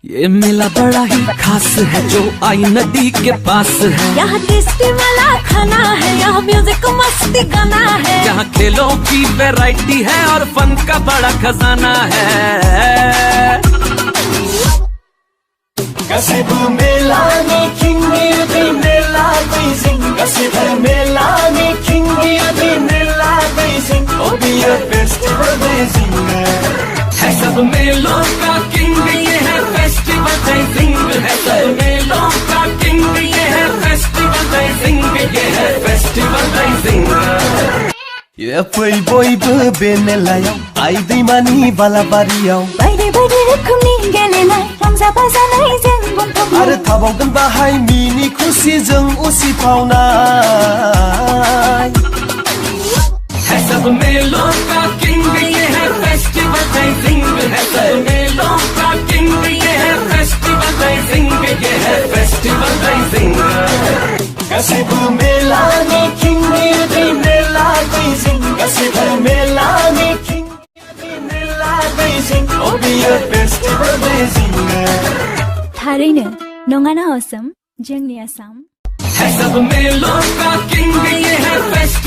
ये मेला बड़ा ही खास है जो आई नदी के पास है। यहाँ टेस्टी वाला खाना है, यहाँ म्यूजिक मस्ती गाना है। यहाँ खेलों की वैरायटी है और फन का बड़ा खजाना है। Gazebo Melanie Kingi di Nella Gazing Gazebo Melanie Kingi di Nella Gazing Oh be a festival gazing है सब मेलों का किंग ये है फेस्टिवल गैजिंग है। सब मेलों का किंग ये है फेस्टिवल गैजिंग ये है फेस्टिवल गैजिंग। ये कोई बोई बेनेलायाव आई दैमानि बालाबारियाव बायदि बायदि रोखोमनि गेलेनाय रंजा बाजानाय जों बुंफबनाय आरो थाबावगोन बाहाय मिनि खुसिजों उसिफावनाय है सब मेलों का किंग ये है फेस्टिवल गैजिंग है। सब मेलों का किंग ये है फेस्टिवल गैजिंग ये है festival gazing. Gazebo Melanie Kingi di Nella Gazing Gazebo Melanie Kingi di Nella Gazing Oh be a festival gazing थारैनो नङाना असम जोंनि आसाम है सब मेलों का किंग ये है फेस्टिवल